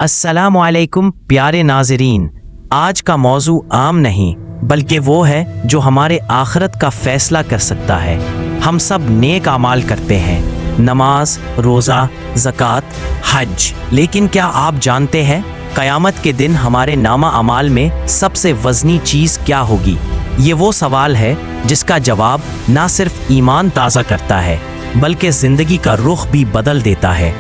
अस्सलामुअलैकुम प्यारे नाज़रीन, आज का मौजू आम नहीं बल्कि वो है जो हमारे आखिरत का फैसला कर सकता है। हम सब नेक अमाल करते हैं, नमाज, रोज़ा, ज़कात, हज, लेकिन क्या आप जानते हैं क़यामत के दिन हमारे नामा अमाल में सबसे वज़नी चीज़ क्या होगी? ये वो सवाल है जिसका जवाब ना सिर्फ ईमान ताज़ा करता है बल्कि ज़िंदगी का रुख भी बदल देता है।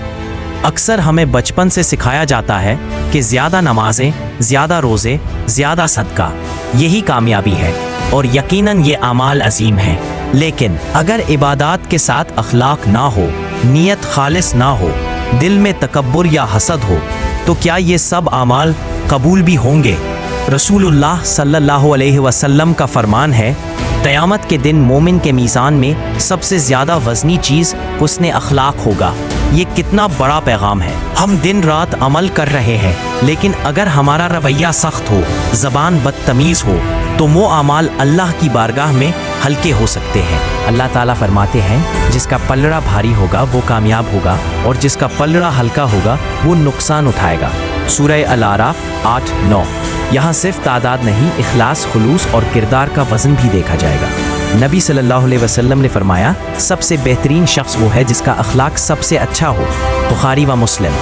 अक्सर हमें बचपन से सिखाया जाता है कि ज़्यादा नमाजें, ज़्यादा रोज़े, ज़्यादा सदका यही कामयाबी है, और यकीनन ये अमाल अजीम है। लेकिन अगर इबादत के साथ अखलाक ना हो, नीयत खालिस ना हो, दिल में तकब्बुर या हसद हो, तो क्या ये सब अमाल कबूल भी होंगे? रसूलुल्लाह सल्लल्लाहु अलैहि वसल्लम का फरमान है, क़यामत के दिन मोमिन के मीज़ान में सबसे ज़्यादा वज़नी चीज़ हुस्ने अखलाक होगा। ये कितना बड़ा पैगाम है। हम दिन रात अमल कर रहे हैं, लेकिन अगर हमारा रवैया सख्त हो, ज़बान बदतमीज़ हो, तो वो अमाल अल्लाह की बारगाह में हल्के हो सकते हैं। अल्लाह ताला फरमाते हैं, जिसका पलड़ा भारी होगा वो कामयाब होगा, और जिसका पलड़ा हल्का होगा वो नुकसान उठाएगा। सूरह अल-आराफ 8-9। यहाँ सिर्फ तादाद नहीं, इखलास, खुलूस और किरदार का वज़न भी देखा जाएगा। नबी सल्लल्लाहु अलैहि वसल्लम ने फरमाया, सबसे बेहतरीन शख्स वो है जिसका अखलाक सबसे अच्छा हो। बुखारी व मुस्लिम।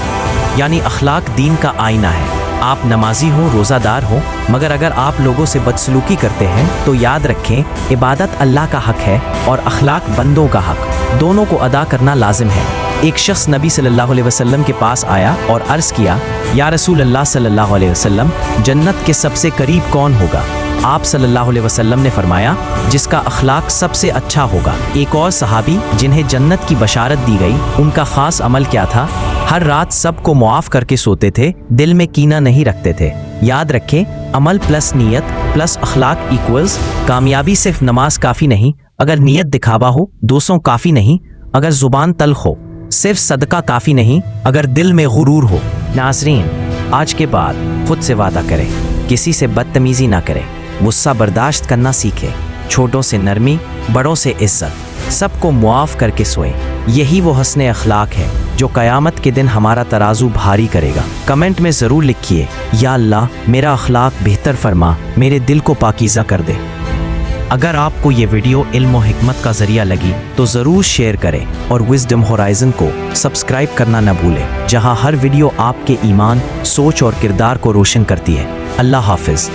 यानी अखलाक दीन का आईना है। आप नमाजी हो, रोज़ादार हो, मगर अगर आप लोगों से बदसलूकी करते हैं तो याद रखें, इबादत अल्लाह का हक है और अखलाक बंदों का हक। दोनों को अदा करना लाजिम है। एक शख्स नबी सल्लल्लाहु अलैहि वसल्लम के पास आया और अर्ज़ किया, या रसूल अल्लाह सल्लल्लाहु अलैहि वसल्लम, जन्नत के सबसे करीब कौन होगा? आप सल्लल्लाहु अलैहि वसल्लम ने फरमाया, जिसका अखलाक सबसे अच्छा होगा। एक और सहाबी जिन्हें जन्नत की बशारत दी गई, उनका ख़ास अमल क्या था? हर रात सबको मुआफ़ करके सोते थे, दिल में कीना नहीं रखते थे। याद रखें, अमल प्लस नीयत प्लस अखलाक इक्वल्स कामयाबी। सिर्फ नमाज काफ़ी नहीं अगर नीयत दिखावा हो, दोस्तों काफ़ी नहीं अगर ज़ुबान तल्ख हो, सिर्फ सदका काफ़ी नहीं अगर दिल में गुरूर हो। नाज़रीन, आज के बाद खुद से वादा करें, किसी से बदतमीज़ी ना करें, गुस्सा बर्दाश्त करना सीखें, छोटों से नरमी, बड़ों से इज्जत, सबको मुआफ़ करके सोएं। यही वो हस्ने अखलाक है जो क़यामत के दिन हमारा तराजू भारी करेगा। कमेंट में ज़रूर लिखिए, या अल्लाह मेरा अखलाक बेहतर फरमा, मेरे दिल को पाकीज़ा कर दे। अगर आपको ये वीडियो इल्म और हिकमत का ज़रिया लगी तो ज़रूर शेयर करें, और विज़डम होराइज़न को सब्सक्राइब करना न भूलें, जहाँ हर वीडियो आपके ईमान, सोच और किरदार को रोशन करती है। अल्लाह हाफ़िज़।